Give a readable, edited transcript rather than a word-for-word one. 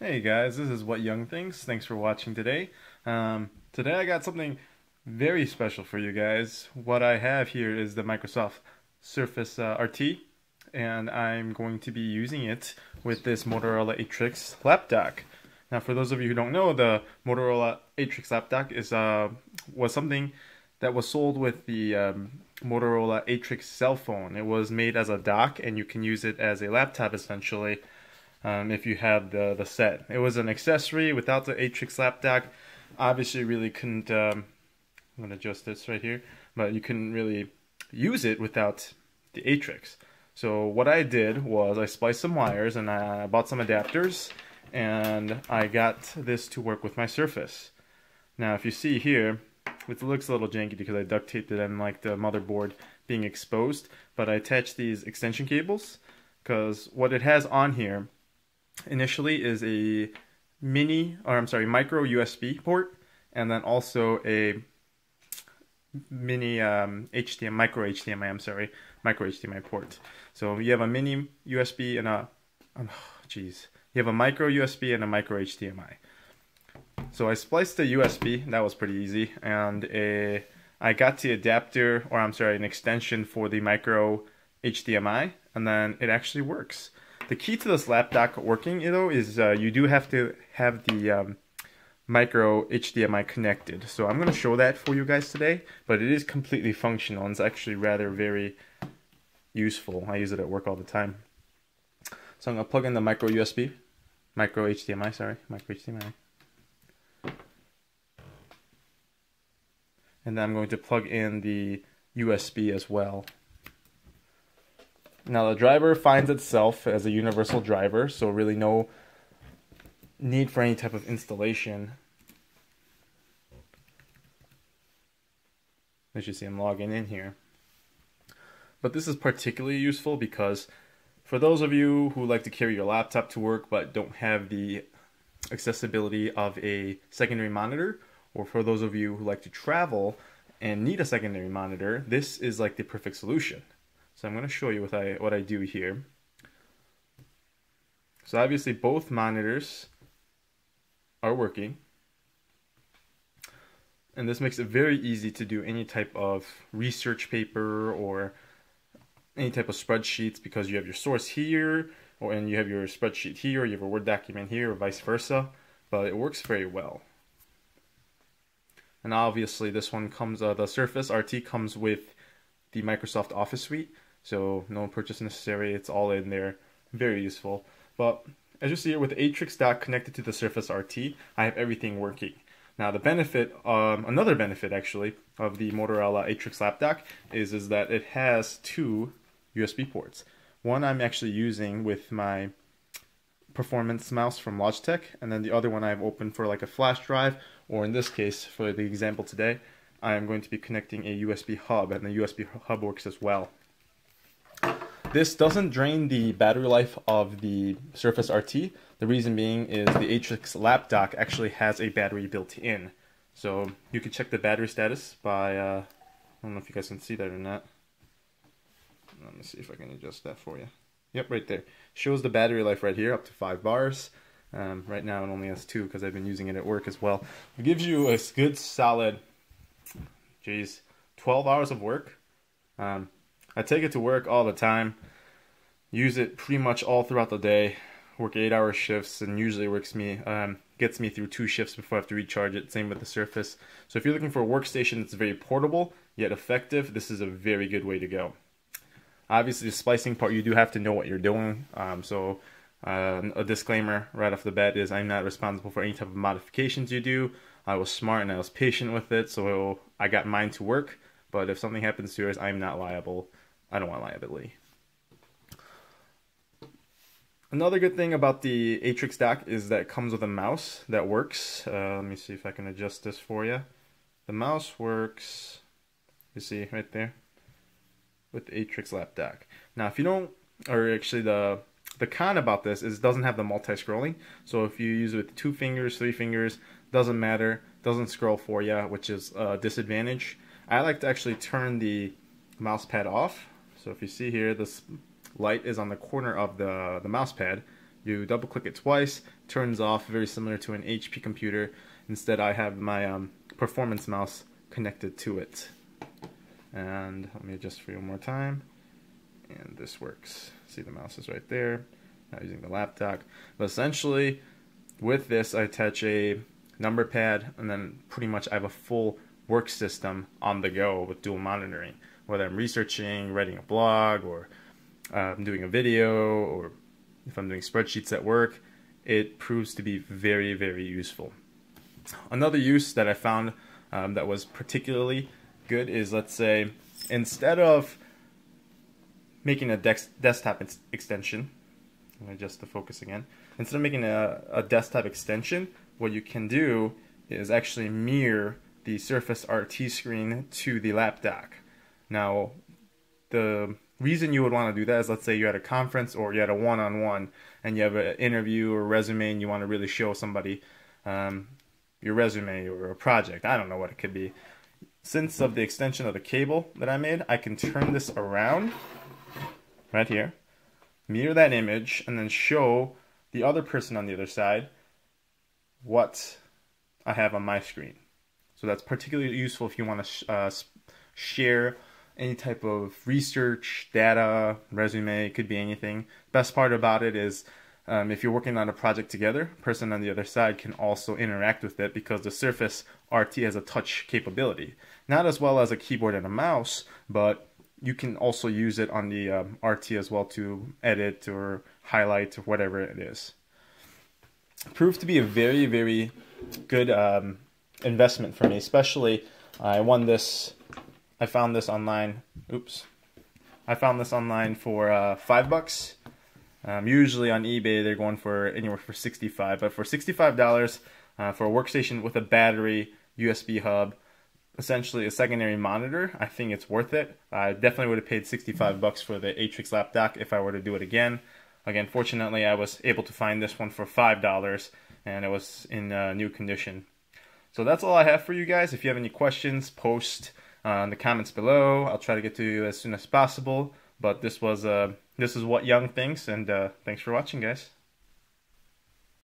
Hey guys, this is What Young Thinks. Thanks for watching today. Today I got something very special for you guys. What I have here is the Microsoft Surface RT, and I'm going to be using it with this Motorola Atrix Lapdock. Now, for those of you who don't know, the Motorola Atrix Lapdock was something that was sold with the Motorola Atrix cell phone. It was made as a dock, and you can use it as a laptop essentially if you have the set. It was an accessory without the Atrix Lapdock. Obviously, really couldn't. I'm gonna adjust this right here, but you couldn't really use it without the Atrix. So what I did was I spliced some wires and I bought some adapters, and I got this to work with my Surface. Now, if you see here, it looks a little janky because I duct taped it and like the motherboard being exposed, but I attached these extension cables because what it has on here initially is a micro USB port, and then also a mini micro HDMI port. So you have a mini USB and you have a micro USB and a micro HDMI. So I spliced the USB, that was pretty easy, and I got the adapter, an extension for the micro HDMI, and then it actually works. The key to this laptop working, though, is you do have to have the micro HDMI connected. So I'm going to show that for you guys today, but it is completely functional and it's actually very useful. I use it at work all the time. So I'm going to plug in the micro HDMI. And then I'm going to plug in the USB as well. Now the driver finds itself as a universal driver, so really no need for any type of installation. As you see, I'm logging in here. But this is particularly useful because for those of you who like to carry your laptop to work but don't have the accessibility of a secondary monitor, or for those of you who like to travel and need a secondary monitor, this is like the perfect solution. So I'm going to show you what I do here. So obviously both monitors are working. And this makes it very easy to do any type of research paper or any type of spreadsheets, because you have your source here, and you have your spreadsheet here, you have a Word document here, or vice versa. But it works very well. And obviously this one comes, the Surface RT comes with the Microsoft Office suite. So no purchase necessary, it's all in there, very useful. But as you see here with the Atrix dock connected to the Surface RT, I have everything working. Now the benefit, another benefit actually, of the Motorola Atrix Lapdock is that it has two USB ports. One I'm actually using with my performance mouse from Logitech, and then the other one I've opened for like a flash drive, or in this case, for the example today, I am going to be connecting a USB hub, and the USB hub works as well. This doesn't drain the battery life of the Surface RT. The reason being is the Atrix Lapdock actually has a battery built in. So you can check the battery status by, I don't know if you guys can see that or not. Let me see if I can adjust that for you. Yep, right there. Shows the battery life right here, up to 5 bars. Right now it only has 2 because I've been using it at work as well. It gives you a good solid, 12 hours of work. I take it to work all the time, use it pretty much all throughout the day, work 8-hour shifts, and usually gets me through 2 shifts before I have to recharge it. Same with the Surface. So if you're looking for a workstation that's very portable yet effective, this is a very good way to go. Obviously, the splicing part, you do have to know what you're doing. A disclaimer right off the bat is I'm not responsible for any type of modifications you do. I was smart and I was patient with it, so I got mine to work. But if something happens to yours, I'm not liable. I don't want liability. Another good thing about the Atrix dock is that it comes with a mouse that works. Let me see if I can adjust this for you. The mouse works, you see right there, with the Atrix Lapdock. Now if you don't, or actually the con about this is it doesn't have the multi-scrolling. So if you use it with 2 fingers, 3 fingers, doesn't matter, doesn't scroll for you, which is a disadvantage. I like to actually turn the mouse pad off. So if you see here, this light is on the corner of the mouse pad. You double click it twice, turns off, very similar to an HP computer. Instead I have my performance mouse connected to it. And let me adjust for you one more time. And this works. See, the mouse is right there. Not using the Lapdock. But essentially, with this, I attach a number pad, and then pretty much I have a full work system on the go with dual monitoring. Whether I'm researching, writing a blog, or doing a video, or if I'm doing spreadsheets at work, it proves to be very, very useful. Another use that I found that was particularly good is, let's say, instead of making a desktop extension, let me adjust the focus again. Instead of making a desktop extension, what you can do is actually mirror the Surface RT screen to the Lapdock. Now, the reason you would want to do that is, let's say you're at a conference or you're at a one-on-one and you have an interview or resume and you want to really show somebody your resume or a project. I don't know what it could be. Since of the extension of the cable that I made, I can turn this around right here, mirror that image, and then show the other person on the other side what I have on my screen. So that's particularly useful if you want to share any type of research, data, resume, it could be anything. Best part about it is if you're working on a project together, the person on the other side can also interact with it because the Surface RT has a touch capability. Not as well as a keyboard and a mouse, but you can also use it on the RT as well to edit or highlight or whatever it is. Proved to be a very, very good investment for me, especially I found this online. Oops. I found this online for $5. Usually on eBay they're going for anywhere for $65, but for $65 for a workstation with a battery, USB hub, essentially a secondary monitor, I think it's worth it. I definitely would have paid $65 for the Atrix Lapdock if I were to do it again. Again, fortunately I was able to find this one for $5 and it was in new condition. So that's all I have for you guys. If you have any questions, post in the comments below. I'll try to get to you as soon as possible. But this is What Young thinks, and thanks for watching, guys.